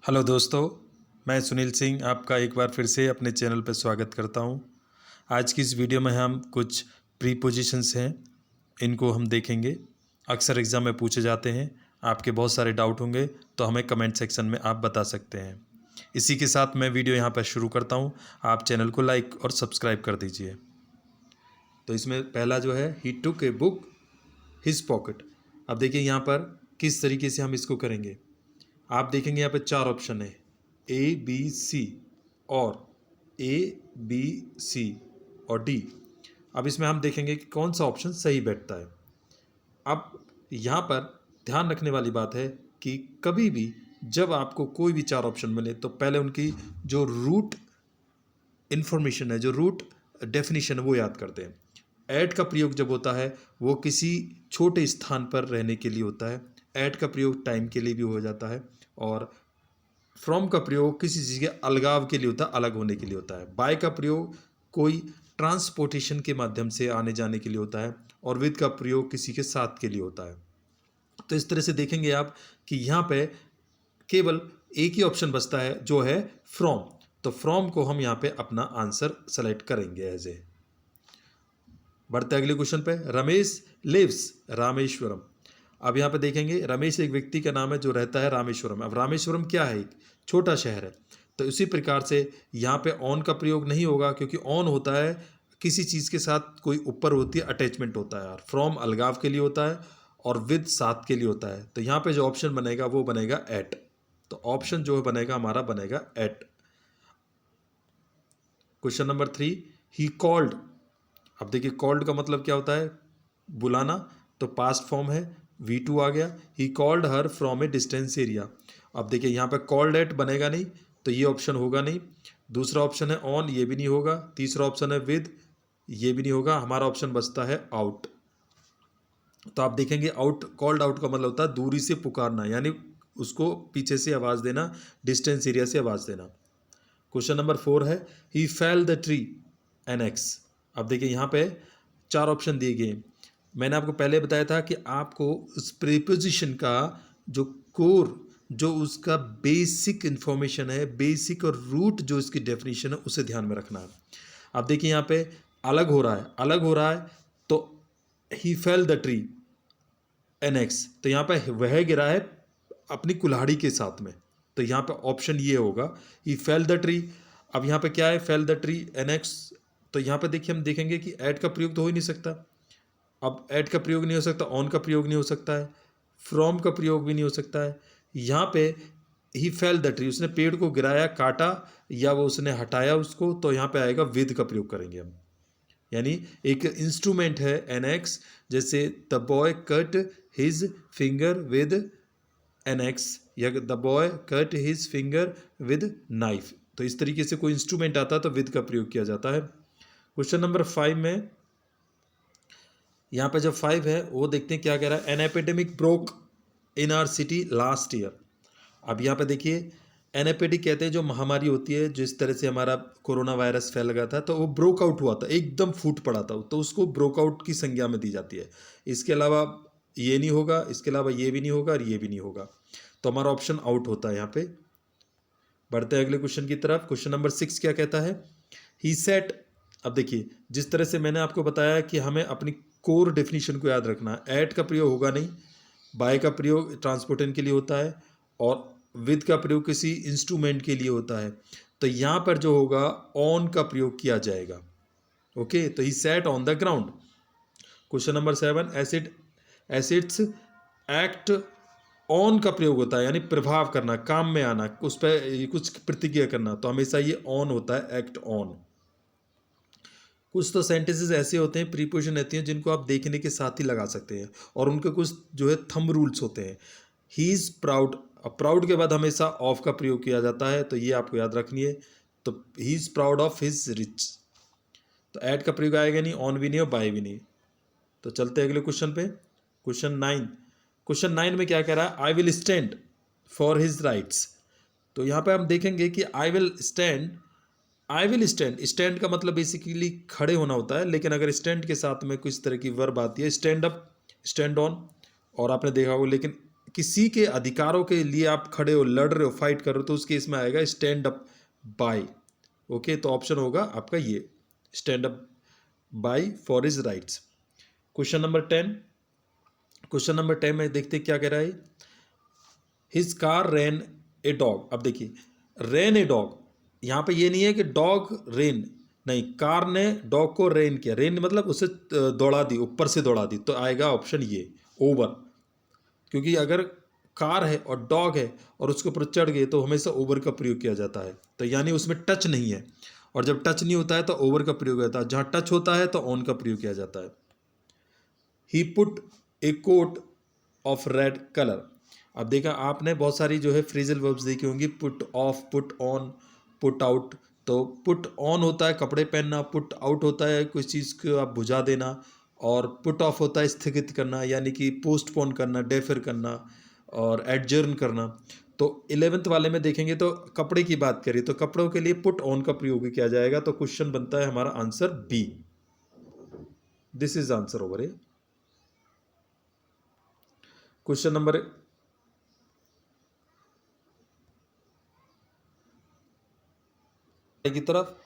Hello दोस्तों, मैं सुनील सिंह आपका एक बार फिर से अपने चैनल पर स्वागत करता हूं। आज की इस वीडियो में हम कुछ प्रीपोजिशंस हैं, इनको हम देखेंगे। अक्सर एग्ज़ाम में पूछे जाते हैं। आपके बहुत सारे डाउट होंगे तो हमें कमेंट सेक्शन में आप बता सकते हैं। इसी के साथ मैं वीडियो यहां पर शुरू करता हूं। आप चैनल को लाइक और सब्सक्राइब कर दीजिए। तो इसमें पहला जो है, ही टुक ए बुक हिज पॉकेट। अब देखिए यहाँ पर किस तरीके से हम इसको करेंगे। आप देखेंगे यहाँ पे चार ऑप्शन है, ए बी सी और ए बी सी और डी। अब इसमें हम देखेंगे कि कौन सा ऑप्शन सही बैठता है। अब यहाँ पर ध्यान रखने वाली बात है कि कभी भी जब आपको कोई भी चार ऑप्शन मिले तो पहले उनकी जो रूट इन्फॉर्मेशन है, जो रूट डेफिनेशन है, वो याद करते हैं। ऐट का प्रयोग जब होता है वो किसी छोटे स्थान पर रहने के लिए होता है। ऐट का प्रयोग टाइम के लिए भी हो जाता है और फ्रॉम का प्रयोग किसी चीज़ के अलगाव के लिए होता है, अलग होने के लिए होता है। बाय का प्रयोग कोई ट्रांसपोर्टेशन के माध्यम से आने जाने के लिए होता है और विद का प्रयोग किसी के साथ के लिए होता है। तो इस तरह से देखेंगे आप कि यहाँ पे केवल एक ही ऑप्शन बचता है जो है फ्रॉम। तो फ्रॉम को हम यहाँ पे अपना आंसर सेलेक्ट करेंगे एज ए। बढ़ते अगले क्वेश्चन पे, रमेश लिव्स रामेश्वरम। अब यहाँ पे देखेंगे रमेश एक व्यक्ति का नाम है जो रहता है रामेश्वरम। अब रामेश्वरम क्या है? एक छोटा शहर है। तो इसी प्रकार से यहाँ पे ऑन का प्रयोग नहीं होगा, क्योंकि ऑन होता है किसी चीज़ के साथ कोई ऊपर होती है, अटैचमेंट होता है। और फ्रॉम अलगाव के लिए होता है और विद साथ के लिए होता है। तो यहाँ पे जो ऑप्शन बनेगा वो बनेगा एट। तो ऑप्शन जो बनेगा हमारा बनेगा eight. Question number 3, he called. अब देखिए कॉल्ड का मतलब क्या होता है? बुलाना। तो पास्ट फॉर्म है, V2 आ गया। He called her from A distance area. अब देखिए यहाँ पे कॉल्ड एट बनेगा नहीं, तो ये ऑप्शन होगा नहीं। दूसरा ऑप्शन है ऑन, ये भी नहीं होगा। तीसरा ऑप्शन है विद, ये भी नहीं होगा। हमारा ऑप्शन बचता है आउट। तो आप देखेंगे आउट, कॉल्ड आउट का मतलब होता है दूरी से पुकारना, यानी उसको पीछे से आवाज़ देना, डिस्टेंस एरिया से आवाज़ देना। क्वेश्चन नंबर 4 है, he fell the tree an axe. अब देखिए यहाँ पे चार ऑप्शन दिए गए। मैंने आपको पहले बताया था कि आपको उस प्रीपोजिशन का जो कोर, जो उसका बेसिक इन्फॉर्मेशन है, बेसिक और रूट जो इसकी डेफिनेशन है, उसे ध्यान में रखना है। अब देखिए यहाँ पे अलग हो रहा है, अलग हो रहा है। तो he fell the tree an axe, तो यहाँ पे वह गिरा है अपनी कुल्हाड़ी के साथ में। तो यहाँ पे ऑप्शन ये होगा, ही फेल द ट्री। अब यहाँ पे क्या है? Fell the tree an axe. तो यहाँ पे देखिए हम देखेंगे कि ऐड का प्रयोग तो हो ही नहीं सकता। अब ऐड का प्रयोग नहीं हो सकता, ऑन का प्रयोग नहीं हो सकता है, फ्रॉम का प्रयोग भी नहीं हो सकता है। यहाँ पे ही फेल द ट्री, उसने पेड़ को गिराया, काटा, या वो उसने हटाया उसको, तो यहाँ पे आएगा विद का प्रयोग करेंगे हम। यानी एक इंस्ट्रूमेंट है एन एक्स, जैसे the boy cut his finger with an axe, या the boy cut his finger with knife. तो इस तरीके से कोई इंस्ट्रूमेंट आता है तो विद का प्रयोग किया जाता है। क्वेश्चन नंबर 5 में, यहाँ पे जो 5 है वो देखते हैं क्या कह रहा है। An epidemic broke in our city last year. अब यहाँ पे देखिए एनेपेडिक कहते हैं जो महामारी होती है, जिस तरह से हमारा कोरोना वायरस फैल गया था, तो वो ब्रोक आउट हुआ था, एकदम फूट पड़ा था, तो उसको ब्रोक आउट की संज्ञा में दी जाती है। इसके अलावा ये नहीं होगा, इसके अलावा ये भी नहीं होगा और ये भी नहीं होगा। तो हमारा ऑप्शन आउट होता है यहाँ पे। बढ़ते हैं अगले क्वेश्चन की तरफ। क्वेश्चन नंबर 6 क्या कहता है? ही सेट। अब देखिए जिस तरह से मैंने आपको बताया कि हमें अपनी कोर डेफिनेशन को याद रखना है। एट का प्रयोग होगा नहीं, बाय का प्रयोग ट्रांसपोर्टेशन के लिए होता है और विद का प्रयोग किसी इंस्ट्रूमेंट के लिए होता है। तो यहाँ पर जो होगा ऑन का प्रयोग किया जाएगा। ओके, तो he set on the ground. Question number 7, acids act on का प्रयोग होता है, यानी प्रभाव करना, काम में आना, उस पर कुछ प्रतिक्रिया करना, तो हमेशा ये ऑन होता है, एक्ट ऑन। कुछ तो सेंटेंसेस ऐसे होते हैं, प्रीपोजिशन रहती हैं, जिनको आप देखने के साथ ही लगा सकते हैं और उनके कुछ जो है थंब रूल्स होते हैं। He is proud. अब प्राउड के बाद हमेशा ऑफ का प्रयोग किया जाता है, तो ये आपको याद रखनी है। तो he is proud of his rich. तो ऐड का प्रयोग आएगा नहीं, ऑन भी नहीं और बाय भी नहीं। तो चलते हैं अगले क्वेश्चन पे। क्वेश्चन 9। क्वेश्चन 9 में क्या कह रहा है? I will stand for his rights. तो यहाँ पे हम देखेंगे कि I will stand, I will stand, stand का मतलब बेसिकली खड़े होना होता है, लेकिन अगर स्टैंड के साथ में कुछ तरह की वर्ब आती है, स्टैंड अप, स्टैंड ऑन, और आपने देखा होगा, लेकिन किसी के अधिकारों के लिए आप खड़े हो, लड़ रहे हो, फाइट कर रहे हो, तो उसके इसमें आएगा स्टैंड अप बाय। ओके, तो ऑप्शन होगा आपका ये, stand up by for his rights. Question number 10, question number 10 में देखते क्या कह रहा है। His car rain a dog. अब देखिए रेन ए डॉग, यहाँ पे ये नहीं है कि डॉग रेन, नहीं, कार ने डॉग को रेन किया। रेन मतलब उसे दौड़ा दी, ऊपर से दौड़ा दी, तो आएगा ऑप्शन ये, ओवर। क्योंकि अगर कार है और डॉग है और उसके ऊपर चढ़ गए तो हमेशा ओवर का प्रयोग किया जाता है, तो यानी उसमें टच नहीं है, और जब टच नहीं होता है तो ओवर का प्रयोग होता है, जहाँ टच होता है तो ऑन का प्रयोग किया जाता है। He put a coat of red colour. अब देखा आपने बहुत सारी जो है फ्रेजल वर्ब्स देखी होंगी, put off, put on, put out. तो पुट ऑन होता है कपड़े पहनना, पुट आउट होता है कोई चीज़ को आप बुझा देना, और पुट ऑफ होता है स्थगित करना, यानी कि पोस्टपोन करना, डेफर करना और एडजर्न करना। तो 11th वाले में देखेंगे तो कपड़े की बात करिए तो कपड़ों के लिए पुट ऑन का प्रयोग किया जाएगा, तो क्वेश्चन बनता है हमारा answer B. This is answer over A. Question number की तरफ,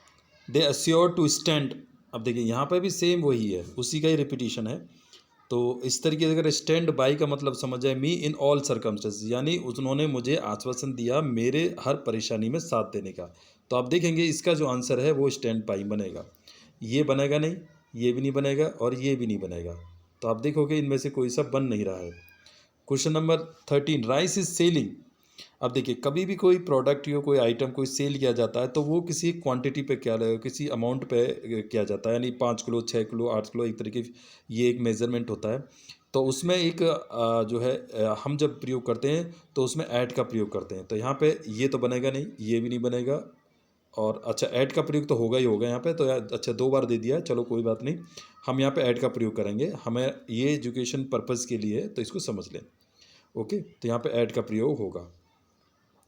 दे अस्योर टू स्टैंड। अब देखिए यहाँ पे भी सेम वही है, उसी का ही रिपीटिशन है। तो इस तरीके से अगर स्टैंड बाई का मतलब समझ जाए, मी इन ऑल सर्कमस्टेंसेस, यानी उन्होंने मुझे आश्वासन दिया मेरे हर परेशानी में साथ देने का। तो आप देखेंगे इसका जो आंसर है वो स्टैंड बाई बनेगा। ये बनेगा नहीं, ये भी नहीं बनेगा और ये भी नहीं बनेगा, तो आप देखोगे इनमें से कोई सा बन नहीं रहा है। Question number 13, rice is selling. अब देखिए कभी भी कोई प्रोडक्ट या कोई आइटम कोई सेल किया जाता है तो वो किसी क्वांटिटी पे क्या किसी अमाउंट पे किया जाता है, यानी 5 किलो, 6 किलो, 8 किलो, एक तरीके ये एक मेजरमेंट होता है। तो उसमें एक जो है हम जब प्रयोग करते हैं तो उसमें ऐड का प्रयोग करते हैं। तो यहाँ पे ये तो बनेगा नहीं, ये भी नहीं बनेगा, और अच्छा ऐड का प्रयोग तो होगा ही होगा यहाँ पे, तो अच्छा 2 बार दे दिया है, चलो कोई बात नहीं, हम यहाँ पे ऐड का प्रयोग करेंगे, हमें ये एजुकेशन पर्पज़ के लिए है तो इसको समझ लें। ओके, तो यहाँ पे ऐड का प्रयोग होगा।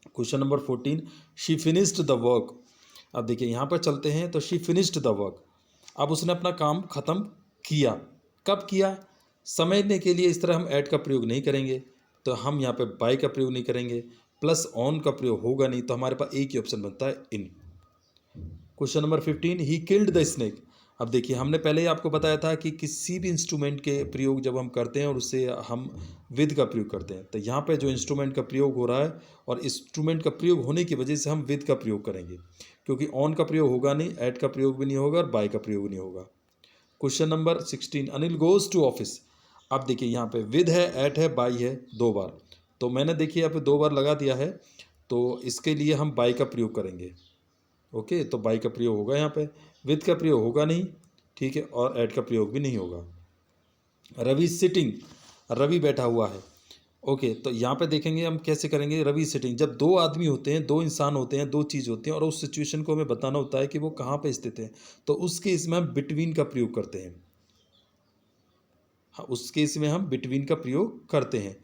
Question number 14, she finished the work. अब देखिए यहाँ पर चलते हैं, तो शी फिनिश्ड द वर्क, अब उसने अपना काम ख़त्म किया। कब किया? समझने के लिए इस तरह हम ऐड का प्रयोग नहीं करेंगे, तो हम यहाँ पे बाय का प्रयोग नहीं करेंगे, प्लस ऑन का प्रयोग होगा नहीं, तो हमारे पास एक ही ऑप्शन बनता है इन। Question number 15, he killed the snake. अब देखिए हमने पहले ही आपको बताया था कि किसी भी इंस्ट्रूमेंट के प्रयोग जब हम करते हैं और उससे हम विद का प्रयोग करते हैं, तो यहाँ पे जो इंस्ट्रूमेंट का प्रयोग हो रहा है और इंस्ट्रूमेंट का प्रयोग होने की वजह से हम विद का प्रयोग करेंगे, क्योंकि ऑन का प्रयोग होगा नहीं, ऐड का प्रयोग भी नहीं होगा और बाय का प्रयोग नहीं होगा। Question number 16, Anil goes to office. अब देखिए यहाँ पे विद है, ऐड है, बाय है 2 बार, तो मैंने देखिए यहाँ पे 2 बार लगा दिया है, तो इसके लिए हम बाय का प्रयोग करेंगे। ओके, तो बाय का प्रयोग होगा यहाँ पे, विद का प्रयोग होगा नहीं, ठीक है, और ऐड का प्रयोग भी नहीं होगा। रवि सिटिंग, रवि बैठा हुआ है। ओके, तो यहाँ पे देखेंगे हम कैसे करेंगे रवि सिटिंग। जब 2 आदमी होते हैं, 2 इंसान होते हैं, 2 चीज़ होती हैं और उस सिचुएशन को हमें बताना होता है कि वो कहाँ पे स्थित है, तो उस केस में हम बिटवीन का प्रयोग करते हैं। हाँ, उस केस में हम बिटवीन का प्रयोग करते हैं।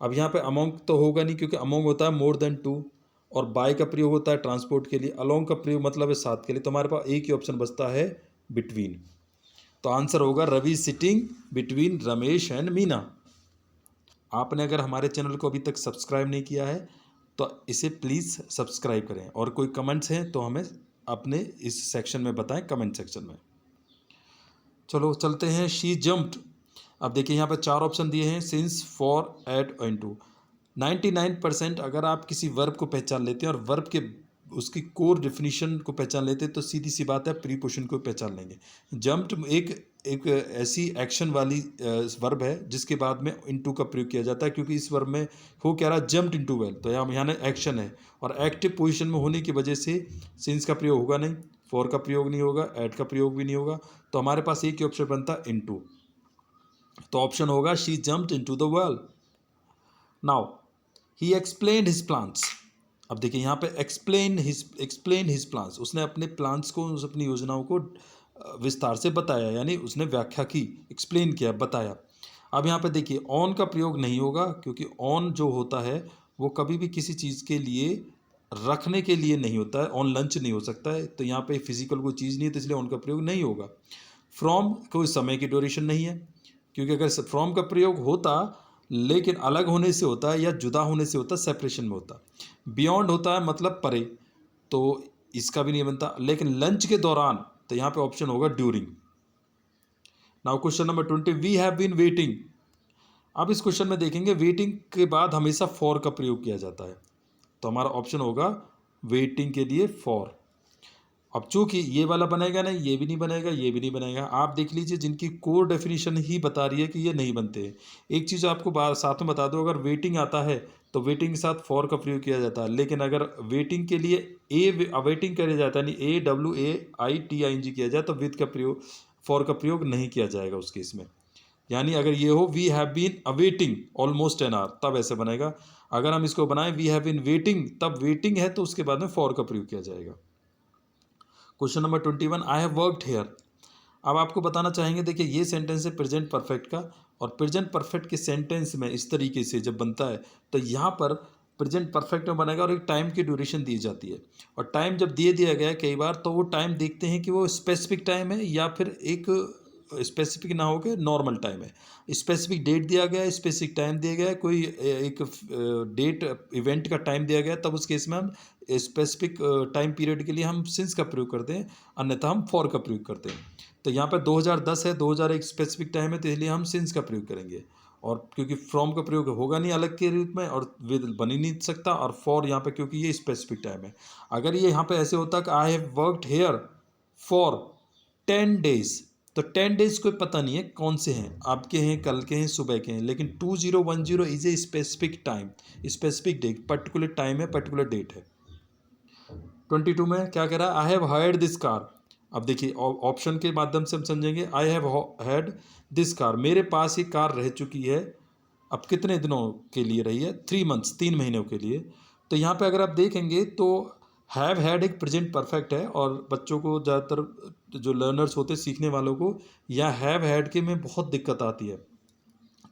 अब यहाँ पे अमोंग तो होगा नहीं, क्योंकि अमोंग होता है मोर देन 2, और बाय का प्रयोग होता है ट्रांसपोर्ट के लिए, अलोंग का प्रयोग मतलब है साथ के लिए, तो हमारे पास एक ही ऑप्शन बचता है बिटवीन। तो आंसर होगा Ravi sitting between Ramesh and Meena. आपने अगर हमारे चैनल को अभी तक सब्सक्राइब नहीं किया है तो इसे प्लीज़ सब्सक्राइब करें, और कोई कमेंट्स हैं तो हमें अपने इस सेक्शन में बताएं, कमेंट सेक्शन में। चलो चलते हैं, शी जम्प्ड। अब देखिए यहाँ पर 4 ऑप्शन दिए हैं, सिंस, फॉर, एट, इनटू। 99% अगर आप किसी वर्ब को पहचान लेते हैं और वर्ब के उसकी कोर डेफिनेशन को पहचान लेते हैं तो सीधी सी बात है प्रीपोजिशन को पहचान लेंगे। जम्प्ड एक ऐसी एक्शन वाली वर्ब है जिसके बाद में इनटू का प्रयोग किया जाता है, क्योंकि इस वर्ब में हो क्या रहा, जम्प्ड इनटू वेल, तो यहाँ एक्शन है और एक्टिव पोजीशन में होने की वजह से सिंस का प्रयोग होगा नहीं, फॉर का प्रयोग नहीं होगा, एट का प्रयोग भी नहीं होगा, तो हमारे पास एक ही ऑप्शन बनता है इनटू। तो ऑप्शन होगा she jumped into the well. Now he explained his plans. अब देखिए यहाँ पे एक्सप्लेन हिज प्लान्स, उसने अपने प्लान्स को, अपनी योजनाओं को विस्तार से बताया, यानी उसने व्याख्या की, एक्सप्लेन किया, बताया। अब यहाँ पे देखिए ऑन का प्रयोग नहीं होगा, क्योंकि ऑन जो होता है वो कभी भी किसी चीज़ के लिए रखने के लिए नहीं होता है, ऑन लंच नहीं हो सकता है, तो यहाँ पे फिजिकल कोई चीज़ नहीं है, तो इसलिए ऑन का प्रयोग नहीं होगा। फ्रॉम कोई समय की ड्यूरेशन नहीं है, क्योंकि अगर फ्रॉम का प्रयोग होता लेकिन अलग होने से होता है या जुदा होने से होता है, सेपरेशन में होता है। बियॉन्ड होता है मतलब परे, तो इसका भी नहीं बनता। लेकिन लंच के दौरान, तो यहाँ पे ऑप्शन होगा during. Now question number 20, we have been waiting. अब इस क्वेश्चन में देखेंगे वेटिंग के बाद हमेशा फॉर का प्रयोग किया जाता है, तो हमारा ऑप्शन होगा वेटिंग के लिए फॉर। अब चूंकि ये वाला बनेगा नहीं, ये भी नहीं बनेगा, ये भी नहीं बनेगा। आप देख लीजिए जिनकी कोर डेफिनेशन ही बता रही है कि ये नहीं बनते हैं। एक चीज़ आपको साथ में बता दो, अगर वेटिंग आता है तो वेटिंग के साथ फॉर का प्रयोग किया जाता है, लेकिन अगर वेटिंग के लिए अवेटिंग किया जाता है, यानी AWAITING किया जाए, तो विद का प्रयोग, फॉर का प्रयोग नहीं किया जाएगा उस केस में। यानी अगर ये हो we have been awaiting almost an hour, तब ऐसे बनेगा। अगर हम इसको बनाएं वी हैव बीन वेटिंग, तब वेटिंग है तो उसके बाद में फॉर का प्रयोग किया जाएगा। Question number 21, I have worked here. अब आपको बताना चाहेंगे, देखिए ये सेंटेंस है प्रेजेंट परफेक्ट का, और प्रेजेंट परफेक्ट के सेंटेंस में इस तरीके से जब बनता है तो यहाँ पर प्रेजेंट परफेक्ट में बनेगा और एक टाइम की ड्यूरेशन दी जाती है। और टाइम जब दिया गया है कई बार, तो वो टाइम देखते हैं कि वो स्पेसिफिक टाइम है या फिर एक स्पेसिफिक ना हो के नॉर्मल टाइम है। स्पेसिफिक डेट दिया गया है, स्पेसिफिक टाइम दिया गया है, कोई एक डेट इवेंट का टाइम दिया गया है, तब उस केस में हम स्पेसिफिक टाइम पीरियड के लिए हम सिंस का प्रयोग करते हैं, अन्यथा हम फॉर का प्रयोग करते हैं। तो यहाँ पर 2010 है, 2001 स्पेसिफिक टाइम है, तो इसलिए हम सिंस का प्रयोग करेंगे। और क्योंकि फ्रॉम का प्रयोग होगा नहीं अलग के रूप में, और विद बन ही नहीं सकता, और फॉर यहाँ पे क्योंकि ये स्पेसिफिक टाइम है। अगर ये यहाँ पे ऐसे होता कि आई have worked here for 10 days, तो 10 days कोई पता नहीं है कौन से हैं, आपके हैं, कल के हैं, सुबह के हैं, लेकिन 2010 is a specific time, specific date, particular time है, पर्टिकुलर डेट है। 22 में क्या कह रहा है, I have hired this car. अब देखिए ऑप्शन के माध्यम से हम समझेंगे, I have had this car, मेरे पास ये कार रह चुकी है। अब कितने दिनों के लिए रही है, 3 months, 3 महीनों के लिए। तो यहाँ पे अगर आप देखेंगे तो हैव हैड एक प्रेजेंट परफेक्ट है, और बच्चों को ज़्यादातर जो लर्नर्स होते हैं, सीखने वालों को, या हैव हैड के में बहुत दिक्कत आती है।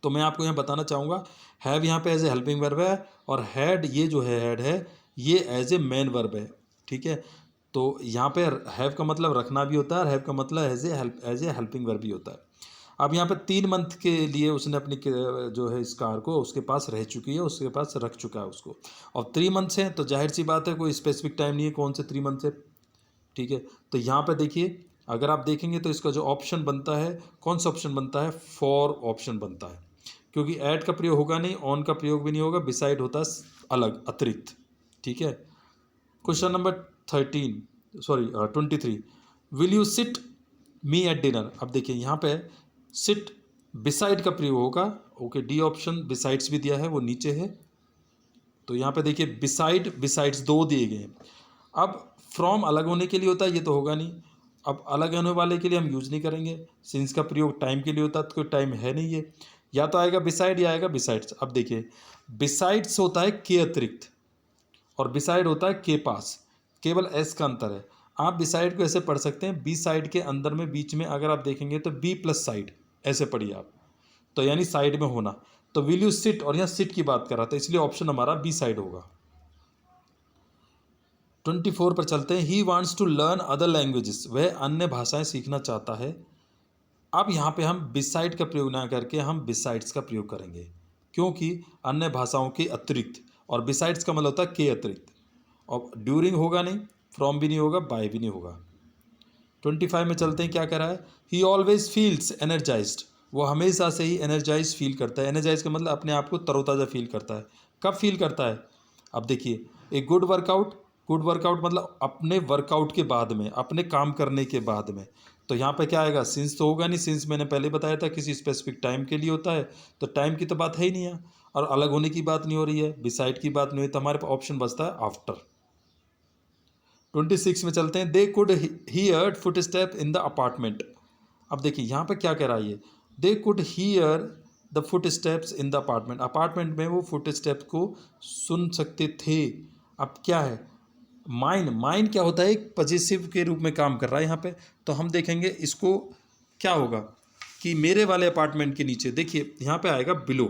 तो मैं आपको यहाँ बताना चाहूँगा, हैव यहाँ पे एज ए हेल्पिंग वर्ब है, और हैड ये जो है हैड है ये एज ए मेन वर्ब है। ठीक है, तो यहाँ पे हैव का मतलब रखना भी होता है, और हैव का मतलब एज ए हेल्पिंग वर्ब भी होता है। अब यहाँ पे 3 month के लिए उसने अपनी जो है इस कार को उसके पास रह चुकी है, उसके पास रख चुका है उसको, और 3 months हैं, तो जाहिर सी बात है कोई स्पेसिफिक टाइम नहीं है कौन से 3 months है। ठीक है, तो यहाँ पे देखिए अगर आप देखेंगे तो इसका जो ऑप्शन बनता है, कौन सा ऑप्शन बनता है, फॉर ऑप्शन बनता है, क्योंकि ऐड का प्रयोग होगा नहीं, ऑन का प्रयोग भी नहीं होगा, बिसाइड होता है अलग, अतिरिक्त। ठीक है, question number 23, will you sit me at dinner. अब देखिए यहाँ पे सिट बिसाइड का प्रयोग होगा। ओके, डी ऑप्शन बिसाइड्स भी दिया है, वो नीचे है। तो यहाँ पे देखिए बिसाइड, बिसाइड्स दो दिए गए हैं। अब फ्रॉम अलग होने के लिए होता है, ये तो होगा नहीं। अब अलग होने वाले के लिए हम यूज नहीं करेंगे, सिंस का प्रयोग टाइम के लिए होता है, तो कोई टाइम है नहीं ये, या तो आएगा बिसाइड या आएगा बिसाइड्स। अब देखिए बिसाइड्स होता है के अतिरिक्त, और बिसाइड होता है के पास, केवल एस का अंतर है। आप बिसाइड को ऐसे पढ़ सकते हैं, बी साइड के अंदर में बीच में अगर आप देखेंगे तो बी प्लस साइड, ऐसे पढ़िए आप, तो यानी साइड में होना। तो विल यू सिट, और यहाँ सिट की बात कर रहा था, इसलिए ऑप्शन हमारा बी साइड होगा। 24 पर चलते हैं, he wants to learn other languages, वह अन्य भाषाएं सीखना चाहता है। अब यहाँ पे हम बिसाइड का प्रयोग ना करके हम बिसाइड्स का प्रयोग करेंगे, क्योंकि अन्य भाषाओं के अतिरिक्त, और बिसाइड्स का मतलब होता है के अतिरिक्त, और ड्यूरिंग होगा नहीं, फ्रॉम भी नहीं होगा, बाय भी नहीं होगा। 25 में चलते हैं, क्या कह रहा है, ही ऑलवेज फील्स एनर्जाइज्ड, वो हमेशा से ही एनर्जाइज फील करता है। एनर्जाइज का मतलब अपने आप को तरोताज़ा फील करता है। कब फील करता है, अब देखिए एक गुड वर्कआउट मतलब अपने वर्कआउट के बाद में, अपने काम करने के बाद में। तो यहाँ पे क्या आएगा, सिंस तो होगा नहीं, सिंस मैंने पहले बताया था किसी स्पेसिफिक टाइम के लिए होता है, तो टाइम की तो बात है ही नहीं है, और अलग होने की बात नहीं हो रही है, बिसाइड की बात नहीं हुई, तो हमारे पास ऑप्शन बचता है आफ्टर। 26 में चलते हैं, they could hear foot step in the apartment. अब देखिए यहाँ पे क्या कह रहा है, ये they could hear the foot steps in the apartment, apartment में वो फुट स्टेप को सुन सकते थे। अब क्या है, माइन क्या होता है, एक पजेसिव के रूप में काम कर रहा है यहाँ पे। तो हम देखेंगे इसको क्या होगा, कि मेरे वाले अपार्टमेंट के नीचे, देखिए यहाँ पे आएगा बिलो,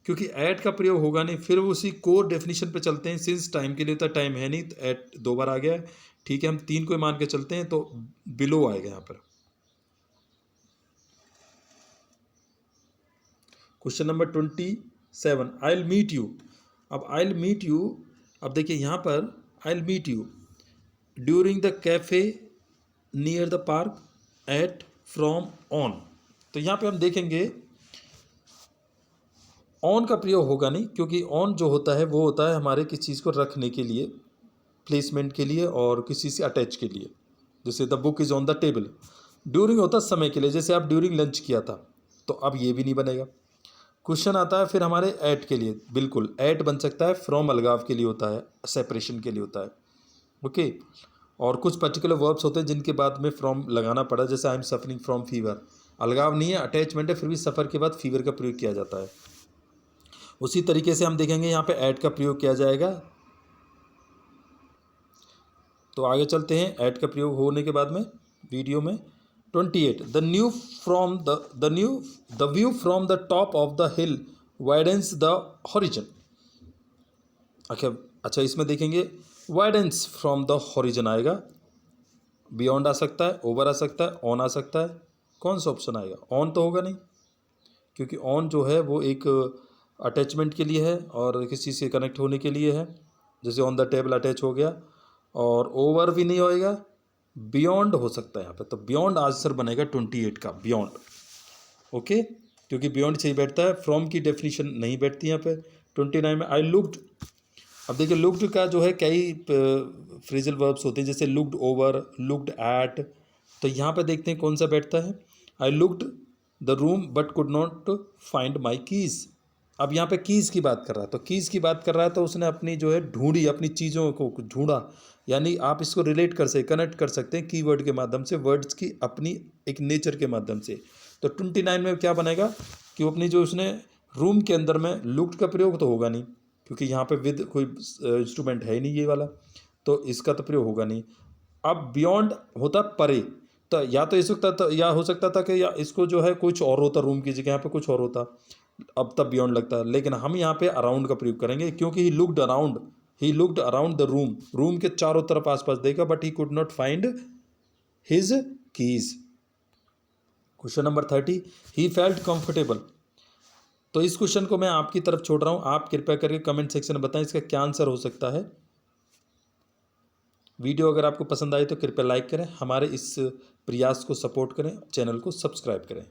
क्योंकि ऐड का प्रयोग होगा नहीं। फिर उसी कोर डेफिनेशन पे चलते हैं, सिंस टाइम के लिए तो टाइम है नहीं, तो ऐड 2 बार आ गया है। ठीक है, हम 3 को मान के चलते हैं, तो बिलो आएगा यहाँ पर। Question number 27, 7 I will meet you. अब आई विल मीट यू, अब देखिए यहाँ पर I will meet you during the cafe near the park at from on. तो यहाँ पे हम देखेंगे ऑन का प्रयोग होगा नहीं, क्योंकि ऑन जो होता है वो होता है हमारे किसी चीज़ को रखने के लिए, प्लेसमेंट के लिए और किसी से अटैच के लिए। जैसे the book is on the table, during होता है समय के लिए, जैसे आप ड्यूरिंग लंच किया था, तो अब ये भी नहीं बनेगा। क्वेश्चन आता है फिर हमारे एट के लिए, बिल्कुल एट बन सकता है, फ्रॉम अलगाव के लिए होता है, सेपरेशन के लिए होता है। ओके, और कुछ पर्टिकुलर वर्ब्स होते हैं जिनके बाद में फ्रॉम लगाना पड़ा, जैसे I am suffering from fever, अलगाव नहीं है, अटैचमेंट है, फिर भी सफ़र के बाद फीवर का प्रयोग किया जाता है। उसी तरीके से हम देखेंगे यहाँ पे ऐट का प्रयोग किया जाएगा। तो आगे चलते हैं, ऐट का प्रयोग होने के बाद में वीडियो में 28 the view from the top of the hill widens the horizon. अच्छा इसमें देखेंगे वाइडेंस फ्रॉम द हॉरिजन आएगा, बियॉन्ड आ सकता है, ओवर आ सकता है, ऑन आ सकता है। कौन सा ऑप्शन आएगा? ऑन तो होगा नहीं, क्योंकि ऑन जो है वो एक अटैचमेंट के लिए है और किसी से कनेक्ट होने के लिए है, जैसे ऑन द टेबल अटैच हो गया। और ओवर भी नहीं होएगा, बियॉन्ड हो सकता है यहाँ पे, तो बियॉन्ड आंसर बनेगा 28 का, बियॉन्ड। ओके, क्योंकि बियॉन्ड सही बैठता है, फ्रॉम की डेफिनेशन नहीं बैठती यहाँ पे। 29 में आई लुक्ड, अब देखिए लुक्ड का जो है कई फ्रेजल वर्ब्स होते हैं, जैसे लुक्ड ओवर, लुक्ड एट, तो यहाँ पे देखते हैं कौन सा बैठता है। I looked the room but could not find my keys. अब यहाँ पे कीज़ की बात कर रहा है, तो कीज़ की बात कर रहा है तो उसने अपनी जो है ढूंढी, अपनी चीज़ों को ढूंढा, यानी आप इसको रिलेट कर सकते, कनेक्ट कर सकते हैं कीवर्ड के माध्यम से, वर्ड्स की अपनी एक नेचर के माध्यम से। तो 29 में क्या बनेगा कि वो अपनी जो उसने रूम के अंदर में, लुक्ड का प्रयोग तो होगा नहीं, क्योंकि यहाँ पे विद कोई इंस्ट्रूमेंट है ही नहीं ये वाला, तो इसका तो प्रयोग होगा नहीं। अब बियॉन्ड होता परे, तो या तो इस वक्त या हो सकता था कि या इसको जो है कुछ और होता, रूम की जगह यहाँ पे कुछ और होता, अब तब बियॉन्ड लगता है। लेकिन हम यहाँ पे अराउंड का प्रयोग करेंगे, क्योंकि he looked around the room, room के चारों तरफ आसपास देखा, but he could not find his keys. Question number 30, he felt comfortable. तो इस क्वेश्चन को मैं आपकी तरफ छोड़ रहा हूं, आप कृपया करके कमेंट सेक्शन में बताएं इसका क्या आंसर हो सकता है। वीडियो अगर आपको पसंद आए तो कृपया लाइक करें, हमारे इस प्रयास को सपोर्ट करें, चैनल को सब्सक्राइब करें।